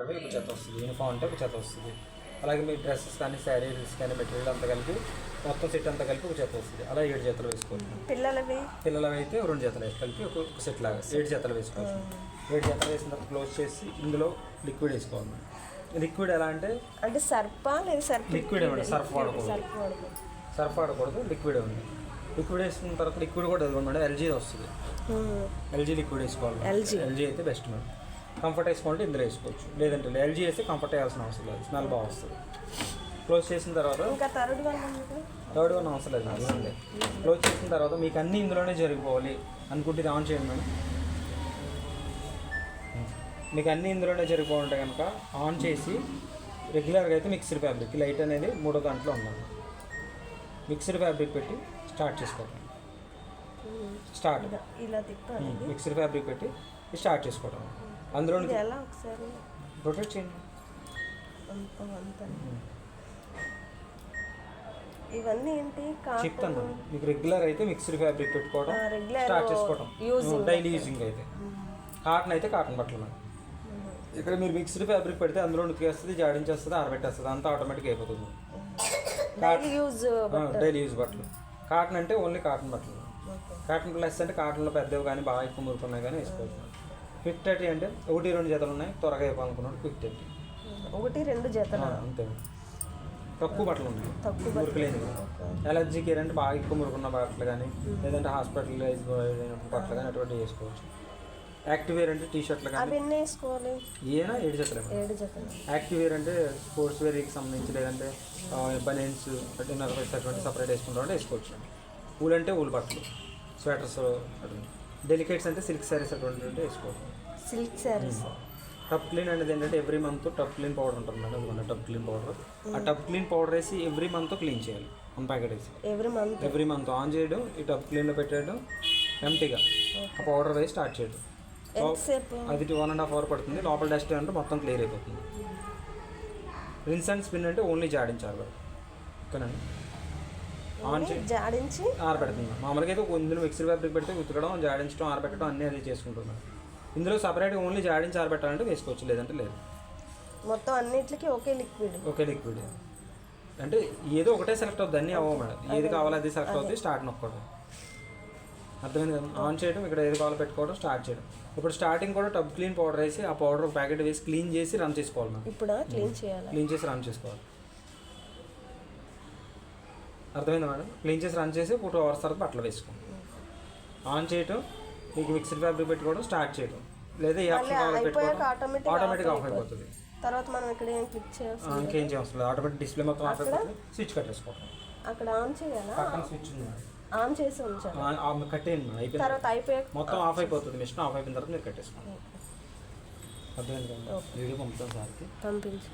ఒక జత వస్తుంది, యూనిఫామ్ అంటే ఒక జత వస్తుంది. అలాగే మీ డ్రెస్సెస్ కానీ శారీస్ కానీ మెటీరియల్ అంతా కలిపి మొత్తం సెట్ అంతా కలిపి ఒక జత వస్తుంది. అలా 7 జతలు వేసుకోవచ్చు. పిల్లలవి అయితే 2 జతలు వేసి కలిపి ఒక సెట్ లాగా 7 జతలు వేసుకోవచ్చు. 7 జతలు వేసిన తర్వాత క్లోజ్ చేసి ఇందులో లిక్విడ్ వేసుకోవాలి. లిక్విడ్ ఎలా అంటే లిక్విడ్ ఇవ్వండి, సర్ఫ్ వాడకూడదు, లిక్విడ్ ఇవ్వండి. లిక్విడ్ వేసుకున్న తర్వాత లిక్విడ్ కూడా మేడం ఎల్జీ వస్తుంది. ఎల్జీ లిక్విడ్ వేసుకోవాలి. ఎల్జీ అయితే బెస్ట్ మేడం. కంఫర్ట్ వేసుకోవాలంటే ఇందులో వేసుకోవచ్చు, లేదంటే ఎల్జీ వేస్తే కంఫర్ట్ వేయాల్సిన అవసరం లేదు, స్మెల్ బాగా వస్తుంది. క్లోజ్ చేసిన తర్వాత థర్డ్ వన్ అవసరం లేదు మేడం. క్లోజ్ చేసిన తర్వాత మీకు అన్నీ ఇందులోనే జరిగిపోవాలి అనుకుంటే ఇది ఆన్ చేయండి మేడం. మీకు అన్నీ ఇందులోనే జరిగిపోవాలంటే కనుక ఆన్ చేసి రెగ్యులర్గా అయితే మిక్స్డ్ ఫ్యాబ్రిక్ లైట్ అనేది 3వ దాంట్లో ఉండాలి. మిక్స్డ్ ఫ్యాబ్రిక్ పెట్టి స్టార్ట్ చేసుకోవడం. మిక్స్డ్ ఫ్యాబ్రిక్ పెట్టి స్టార్ట్ చేసుకోవడం. అందులో రొటేట్ చేయండి. ఇవన్నీ ఏంటి చెప్తాను మీకు. రెగ్యులర్ అయితే మిక్స్డ్ ఫ్యాబ్రిక్ పెట్టుకోవడం స్టార్ట్ చేసుకోవడం. డైలీ యూజింగ్ అయితే కాటన్ అయితే కాటన్ బట్టలు మేడం. ఇక్కడ మీరు మిక్స్డ్ ఫ్యాబ్రిక్ పెడితే అందులో ఉతికేస్తుంది, జాడించేస్తుంది, ఆరబెట్టేస్తుంది, అంతా ఆటోమేటిక్ అయిపోతుంది. డైలీ యూజ్ బట్టలు. కాటన్ అంటే ఓన్లీ కాటన్ బట్టలు. కాటన్ ప్లస్ అంటే కాటన్లో పెద్దవి కానీ బాగా ఎక్కువ మురుకున్నాయి కానీ వేసుకోవచ్చు. క్విక్ థర్టీ అంటే 1-2 జతలు ఉన్నాయి, త్వరగా అయిపోవాలనుకున్నాడు క్విక్ థర్టీ. 1-2 జతలు అంతే. తక్కువ బట్టలు ఉన్నాయి, మురుకులేదు. ఎలర్జీ కేర్ అంటే బాగా ఎక్కువ మురుకున్న బట్టలు కానీ, లేదంటే హాస్పిటలైజ్ బట్టలు కానీ అటువంటివి వేసుకోవచ్చు. యాక్టివ్ వేర్ అంటే టీ షర్ట్లు కానీ ఏనా 7 జతలు. యాక్టివ్ వేర్ అంటే స్పోర్ట్స్ వేర్కి సంబంధించి, లేదంటే బనియన్స్ అటువంటి సపరేట్ వేసుకుంటామంటే వేసుకోవచ్చు. ఊల్ అంటే ఊల్ బట్టలు, స్వెటర్స్, డెలికేట్స్ అంటే సిల్క్ శారీస్ అటువంటి వేసుకోవచ్చు. సిల్క్ శారీస్. టప్ క్లీన్ అనేది ఏంటంటే ఎవ్రీ మంత్ టప్ క్లీన్ పౌడర్ ఉంటుంది మేడం. ఇదిగోండి టప్ క్లీన్ పౌడర్. ఆ టప్ క్లీన్ పౌడర్ వేసి ఎవ్రీ మంత్ క్లీన్ చేయాలి. 1 ప్యాకెట్ వేసి ఎవ్రీ మంత్ ఆన్ చేయడం, ఈ టప్ క్లీన్లో పెట్టేయడం, ఎంటీగా ఆ పౌడర్ వేసి స్టార్ట్ చేయడం. అది 1.5 అవర్ పడుతుంది. లోపల డస్ట్ అంటే మొత్తం క్లియర్ అయిపోతుంది. రిన్స్ అండ్ స్పిన్ అంటే ఓన్లీ జాడించాలి ఓకేనండి. ఆన్ జాడించి ఆరబెడుతుంది. మామూలుగా అయితే ఇందులో మిక్సర్ ఫ్యాబ్రిక్ పెడితే ఉతకడం, జాడించడం, ఆరబెట్టడం అన్నీ అది చేసుకుంటున్నాను. ఇందులో సపరేట్గా ఓన్లీ జాడించి ఆరబెట్టాలంటే వేసుకోవచ్చు, లేదంటే లేదు. మొత్తం అన్నిటికీ ఒకే లిక్విడ్ అంటే ఏదో ఒకటే సెలెక్ట్ అవుతుంది, అన్నీ అవ్వ మేడం. ఏది కావాలో అది సెలెక్ట్ అవుతుంది. స్టార్ట్ నొక్కడం అర్థమైంది కదా. ఆన్ చేయడం, ఇక్కడ ఏది కావాలో పెట్టుకోవడం, స్టార్ట్ చేయడం. ఇప్పుడు స్టార్టింగ్ కూడా టబ్ క్లీన్ పౌడర్ వేసి ఆ పౌడర్ ఒక ప్యాకెట్ వేసి క్లీన్ చేసి రన్ చేసుకోవాలి మేడం. ఇప్పుడు క్లీన్ చేసి రన్ చేసుకోవాలి. అర్థమైందా మేడం. క్లీన్ చేసి రన్ చేసి 2 అవర్స్ తర్వాత బట్టలు వేసుకోండి. ఆన్ చేయటం, మీకు మిక్స్డ్ ఫ్యాబ్రిక్ పెట్టుకోవడం, స్టార్ట్ చేయడం, లేదా ఏ ఆప్షన్ కావాలో పెట్టుకోవడం, ఆటోమేటిక్గా ఆఫ్ అయిపోతుంది. తర్వాత మనం ఇక్కడ క్లిక్ చేయాలి, ఇంకేం చేయాల్సిన లేదు. ఆటోమేటిక్ డిస్ప్లే మొత్తం ఆఫ్ అయిపోతుంది. స్విచ్ కట్టేసుకోవడం. అక్కడ ఆన్ చేయాలా? పక్కన స్విచ్ ఉంది, ఆన్ చేసి ఉంచాలి. కట్టేయండి. అయిపోయింది, మొత్తం ఆఫ్ అయిపోతుంది. మిషన్ ఆఫ్ అయిపోయిన తర్వాత మీరు కట్టేసుకోండి. అర్థమైంది కదా. వీడియో పంపుతాం సార్కి, పంపించు.